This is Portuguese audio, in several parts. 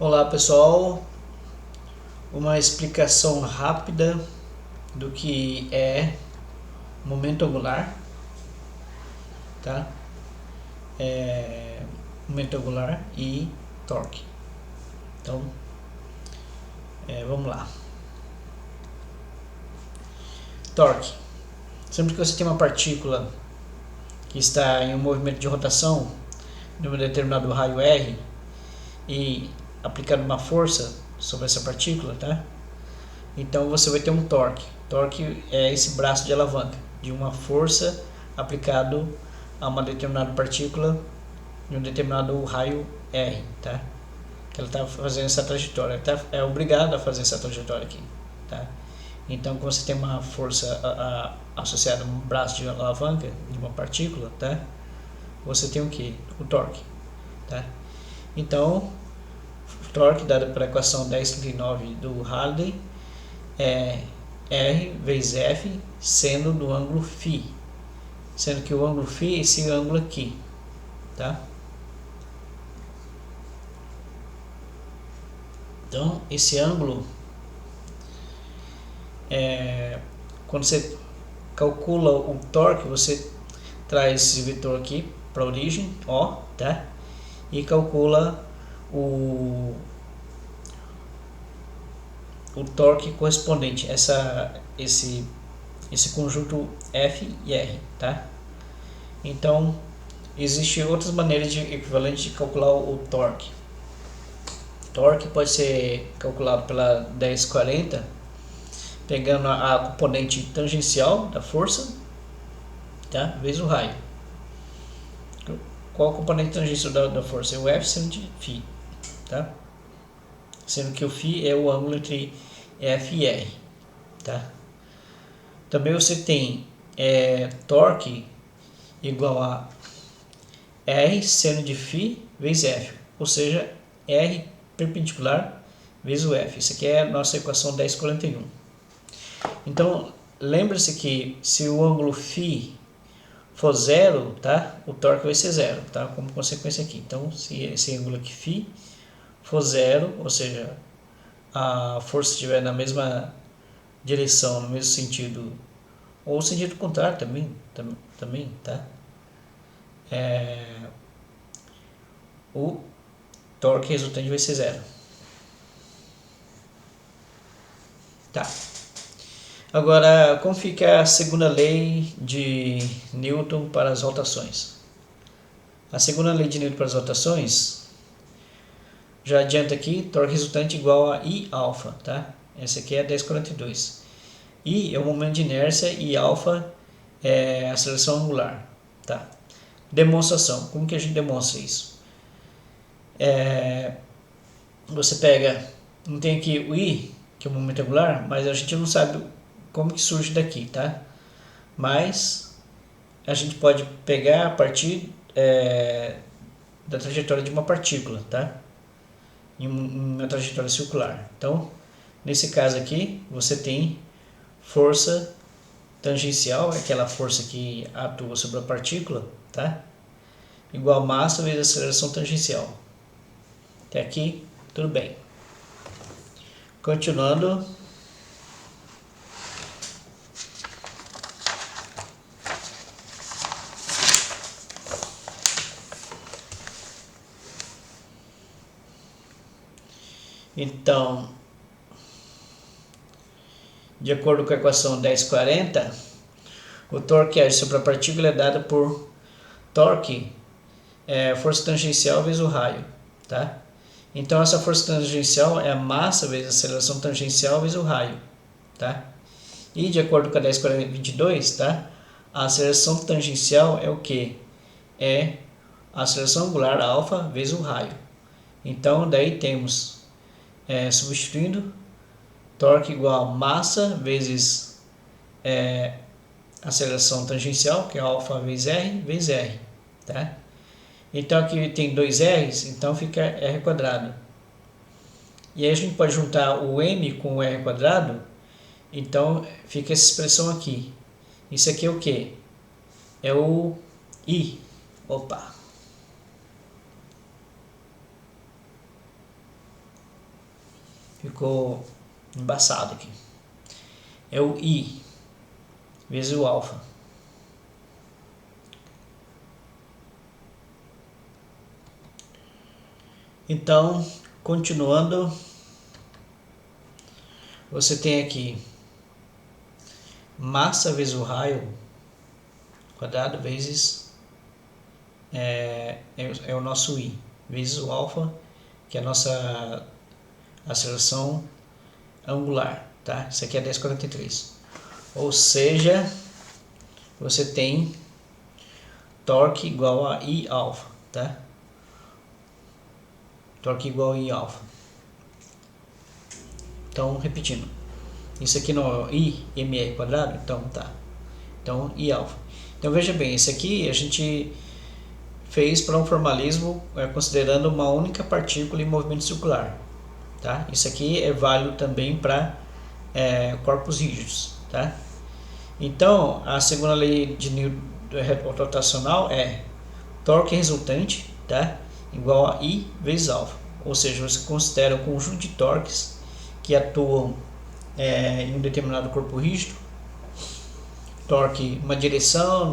Olá pessoal, uma explicação rápida do que é momento angular, tá? Momento angular e torque. Então, vamos lá. Torque. Sempre que você tem uma partícula que está em um movimento de rotação de um determinado raio R e aplicando uma força sobre essa partícula, tá? Então você vai ter um torque. Torque é esse braço de alavanca de uma força aplicado a uma determinada partícula em um determinado raio R, tá? Que ela está fazendo essa trajetória, é obrigada a fazer essa trajetória aqui, tá? Então, quando você tem uma força associada a um braço de alavanca de uma partícula, tá? Você tem o que? O torque, tá? Então, o torque dado pela equação 1039 do Halliday é R vezes F, sendo do ângulo φ, sendo que o ângulo φ é esse ângulo aqui, tá? Então, esse ângulo, quando você calcula o torque, você traz esse vetor aqui para a origem, ó, tá? E calcula o torque correspondente, esse conjunto F e R, tá? Então, existem outras maneiras de equivalente de calcular o torque. Torque pode ser calculado pela 1040, pegando a componente tangencial da força, tá? Vezes o raio. Qual a componente tangencial da força? É o F seno de φ, tá? Sendo que o φ é o ângulo entre F e R, tá? Também você tem torque igual a R seno de φ vezes F, ou seja, R perpendicular vezes o F. Isso aqui é a nossa equação 1041. Então, lembre-se que se o ângulo φ for zero, tá? O torque vai ser zero, tá? Como consequência aqui. Então, se esse ângulo aqui φ for zero, ou seja, a força estiver na mesma direção, no mesmo sentido, ou sentido contrário também, tá? O torque resultante vai ser zero. Tá. Agora, como fica a segunda lei de Newton para as rotações? A segunda lei de Newton para as rotações, já adianta aqui, torque resultante igual a I alfa, tá? Essa aqui é a 1042. I é o momento de inércia e alfa é a aceleração angular, tá? Demonstração, como que a gente demonstra isso? Você pega, não tem aqui o I, que é o momento angular, mas a gente não sabe como que surge daqui, tá? Mas a gente pode pegar a partir da trajetória de uma partícula, tá? Em uma trajetória circular. Então, nesse caso aqui, você tem força tangencial, aquela força que atua sobre a partícula, tá? Igual a massa vezes a aceleração tangencial. Até aqui, tudo bem. Continuando. Então, de acordo com a equação 1040, o torque que age sobre a partícula é dado por torque, força tangencial vezes o raio, tá? Então, essa força tangencial é a massa vezes a aceleração tangencial vezes o raio, tá? E de acordo com a 1040-22, tá? A aceleração tangencial é o que? É a aceleração angular alfa vezes o raio. Então, daí temos, substituindo, torque igual a massa vezes aceleração tangencial, que é alfa vezes R, tá? Então aqui tem dois R's, então fica R quadrado. E aí a gente pode juntar o M com o R quadrado, então fica essa expressão aqui. Isso aqui é o que? É o I. Opa! ficou embaçado aqui. É o I vezes o alfa. Então, continuando, você tem aqui massa vezes o raio quadrado vezes é o nosso I, vezes o alfa, que é a nossa aceleração angular, tá? Isso aqui é 1043. Ou seja, você tem torque igual a I alfa, tá? Torque igual a I alfa. Então, repetindo. Isso aqui no I mr quadrado, então tá. Então, I alfa. Então, veja bem, esse aqui a gente fez para um formalismo considerando uma única partícula em movimento circular, tá? Isso aqui é válido também para corpos rígidos, tá? Então, a segunda lei de Newton rotacional é torque resultante, tá? Igual a I vezes alfa. Ou seja, você considera um conjunto de torques que atuam em um determinado corpo rígido, torque uma direção,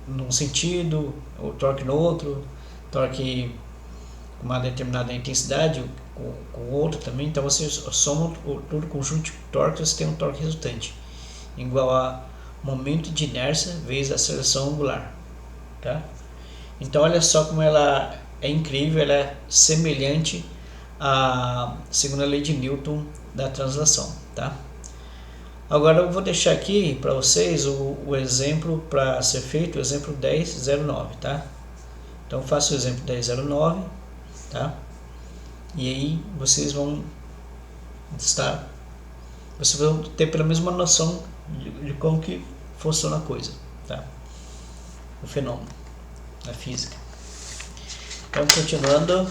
num sentido, o torque no outro, torque com uma determinada intensidade, com outra também. Então você soma todo o conjunto de torques, você tem um torque resultante igual a momento de inércia vezes a aceleração angular, tá? Então olha só como ela é incrível, ela é semelhante à segunda lei de Newton da translação, tá? Agora eu vou deixar aqui para vocês o exemplo para ser feito, o exemplo 1009, tá? Então faço o exemplo 1009, tá? E aí vocês vão ter pelo menos uma noção de como que funciona a coisa, tá? O fenômeno da física. Então, continuando,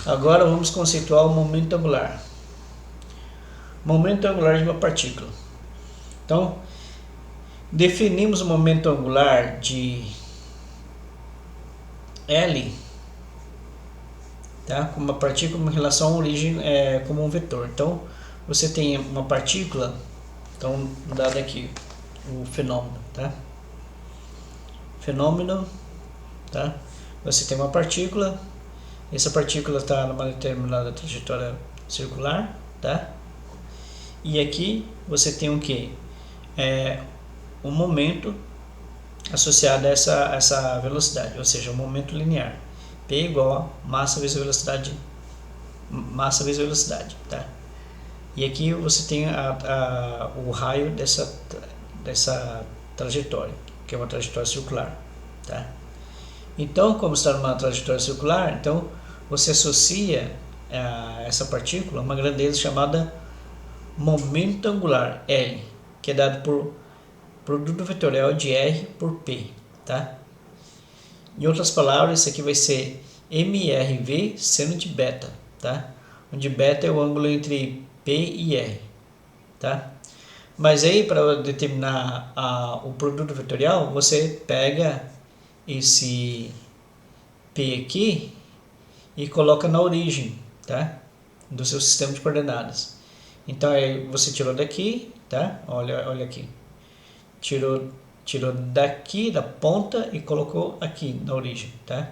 agora vamos conceituar o momento angular. Momento angular de uma partícula. Então, definimos o momento angular de L, tá? Como uma partícula em relação à origem como um vetor. Então, você tem uma partícula, então dado aqui o fenômeno, tá? Fenômeno, tá? Você tem uma partícula, essa partícula está numa determinada trajetória circular, tá? E aqui você tem o que? Um momento associado a essa velocidade, ou seja, um momento linear. P igual a massa vezes velocidade, tá? E aqui você tem o raio dessa trajetória, que é uma trajetória circular, tá? Então, como está numa trajetória circular, então você associa a essa partícula uma grandeza chamada momento angular L, que é dado por produto vetorial de R por P, tá? Em outras palavras, isso aqui vai ser MRV seno de beta, tá? Onde beta é o ângulo entre P e R, tá? Mas aí, para determinar o produto vetorial, você pega esse P aqui e coloca na origem, tá? Do seu sistema de coordenadas. Então aí você tirou daqui, tá? Olha aqui. Tirou daqui da ponta e colocou aqui na origem, tá?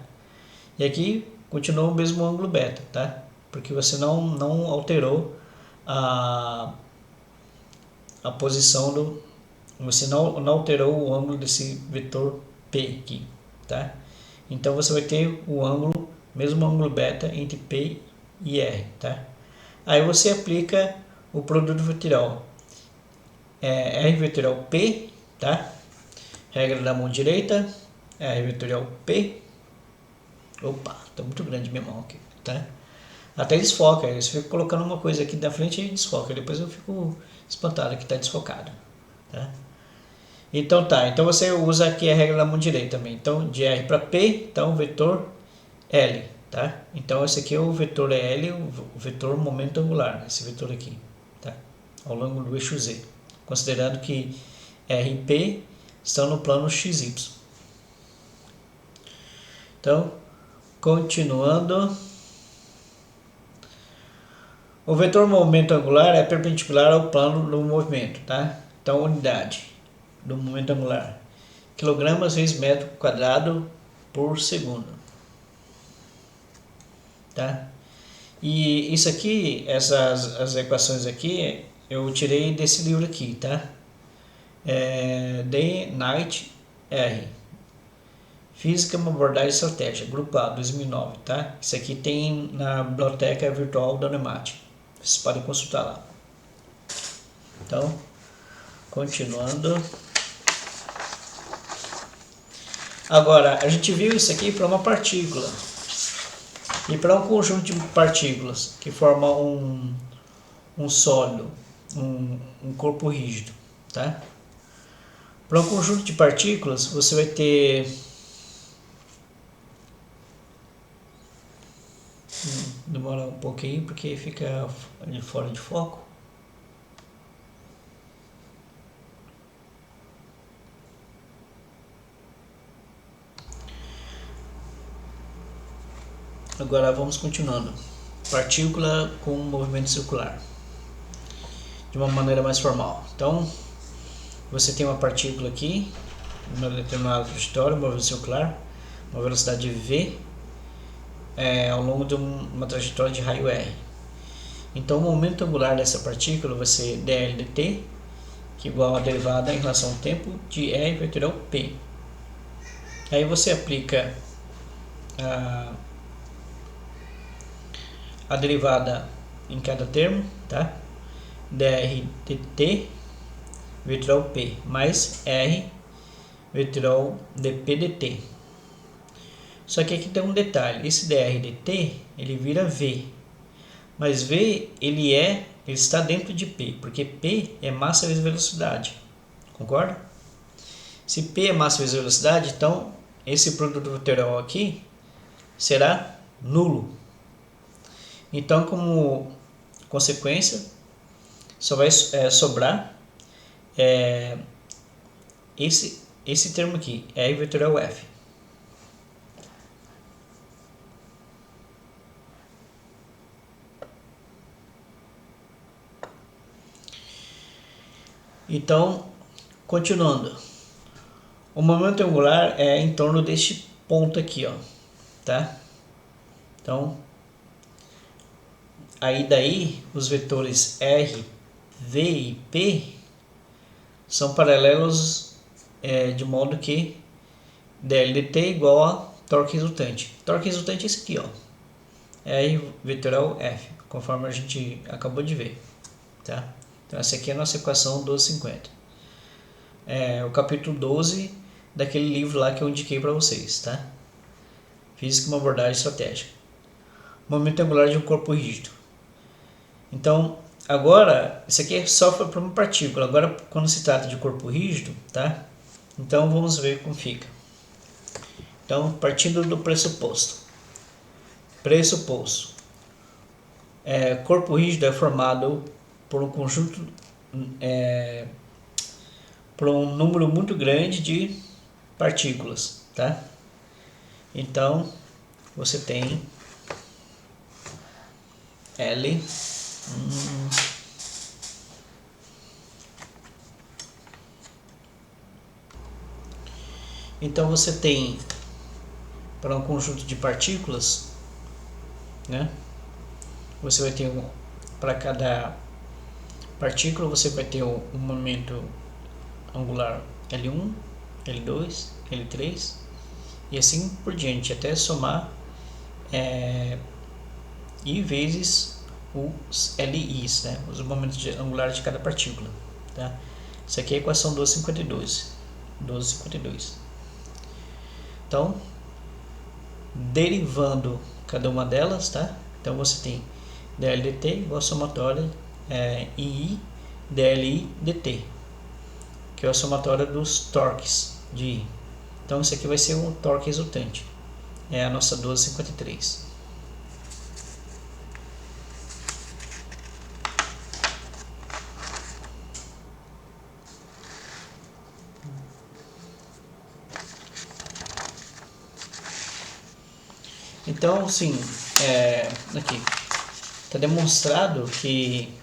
E aqui continua o mesmo ângulo beta, tá? Porque você não alterou a posição você não alterou o ângulo desse vetor P aqui, tá? Então você vai ter o ângulo, mesmo ângulo beta entre P e R, tá? Aí você aplica o produto vetorial, R vetorial P, tá? Regra da mão direita, R vetorial P. Opa, tá muito grande minha mão aqui, tá? Até desfoca, você fica colocando uma coisa aqui na frente e desfoca, depois eu fico espantado que está desfocado, tá? Então então você usa aqui a regra da mão direita também. Então de R para P, então vetor L, tá? Então esse aqui é o vetor L, o vetor momento angular, esse vetor aqui, tá? Ao longo do eixo Z, considerando que R e P estão no plano XY. Então Continuando. O vetor momento angular é perpendicular ao plano do movimento, tá? Então, unidade do momento angular: quilogramas vezes metro quadrado por segundo, tá? E isso aqui, as equações aqui, eu tirei desse livro aqui, tá? Day Knight R. Física, uma abordagem estratégica, grupo A, 2009, tá? Isso aqui tem na biblioteca virtual da Unemat. Vocês podem consultar lá. Então, continuando. Agora, a gente viu isso aqui para uma partícula. E para um conjunto de partículas que formam um sólido, um corpo rígido, tá? Para um conjunto de partículas, você vai ter... demora um pouquinho porque fica ali fora de foco. Agora vamos continuando. Partícula com movimento circular, de uma maneira mais formal. Então, você tem uma partícula aqui, uma determinada trajetória, um movimento circular, uma velocidade v, ao longo de uma trajetória de raio r. Então, o momento angular dessa partícula vai ser dl dt, que é igual a derivada em relação ao tempo de r vetorial p. Aí você aplica a derivada em cada termo, tá? dr dt vetorial p mais r vetorial dp dt. Só que aqui tem um detalhe: esse dr dt ele vira v, mas v ele está dentro de p, porque p é massa vezes velocidade, concorda? Se p é massa vezes velocidade, então esse produto vetorial aqui será nulo. Então, como consequência, só vai sobrar esse termo aqui, R vetorial F. Então, continuando, o momento angular é em torno deste ponto aqui, ó, tá? Então, aí daí os vetores R, V e P são paralelos de modo que dl dt é igual a torque resultante. Torque resultante é esse aqui, ó, R vetorial F, conforme a gente acabou de ver, tá? Então essa aqui é a nossa equação 1250. O capítulo 12 daquele livro lá que eu indiquei para vocês, tá? Física, uma abordagem estratégica. Momento angular de um corpo rígido. Então, agora, isso aqui é só para uma partícula. Agora, quando se trata de corpo rígido, tá? Então, vamos ver como fica. Então, partindo do pressuposto. Pressuposto. Corpo rígido é formado por um conjunto, por um número muito grande de partículas, tá? Então, você tem L Então você tem, para um conjunto de partículas, né? Você vai ter para cada partícula você vai ter um momento angular L1, L2, L3 e assim por diante, até somar I vezes os LIs, né? Os momentos angulares de cada partícula, tá? Isso aqui é a equação 1252. Então, derivando cada uma delas, tá? Então você tem dl dt igual a somatória II dli dt, que é a somatória dos torques de I. Então isso aqui vai ser um torque resultante, é a nossa 1253. Então, sim, aqui está demonstrado que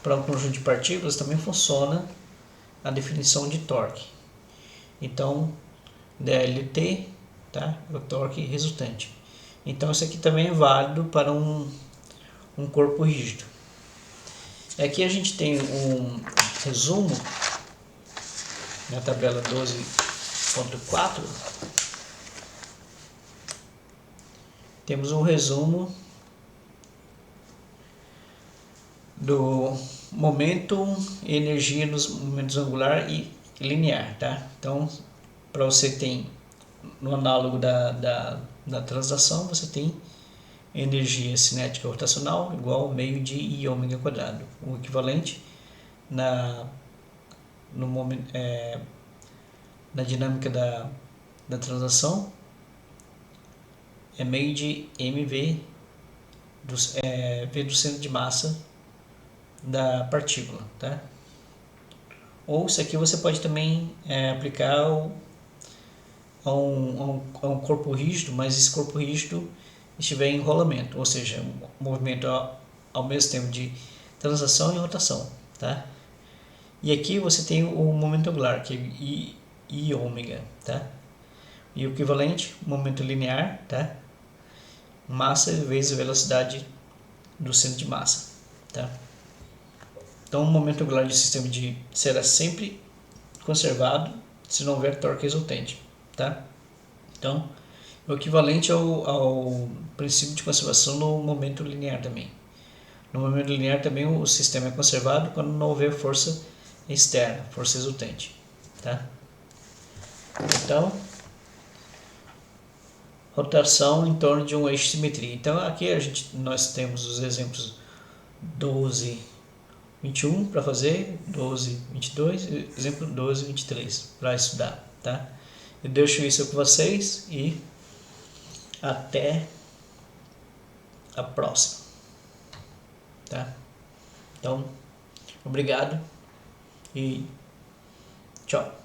para um conjunto de partículas também funciona a definição de torque. Então, DLT, tá? É o torque resultante. Então, isso aqui também é válido para um corpo rígido. Aqui a gente tem um resumo na tabela 12.4. Temos um resumo do momento e energia nos momentos angular e linear, tá? Então, para você tem no análogo da translação, você tem energia cinética rotacional igual ao meio de I ômega quadrado. O equivalente na dinâmica da translação é meio de mv v do centro de massa da partícula, tá? Ou isso aqui você pode também aplicar a um corpo rígido, mas esse corpo rígido estiver em rolamento, ou seja, um movimento ao mesmo tempo de translação e rotação, tá? E aqui você tem o momento angular, que é I ômega, tá? E o equivalente, momento linear, tá? Massa vezes velocidade do centro de massa, tá? Então, o momento angular de sistema será sempre conservado se não houver torque resultante, tá? Então, o equivalente ao princípio de conservação no momento linear também. No momento linear também o sistema é conservado quando não houver força externa, força resultante, tá? Então, rotação em torno de um eixo de simetria. Então, aqui nós temos os exemplos 12, 21 para fazer, 12, 22, exemplo 12, 23 para estudar, tá? Eu deixo isso com vocês e até a próxima, tá? Então, obrigado e tchau.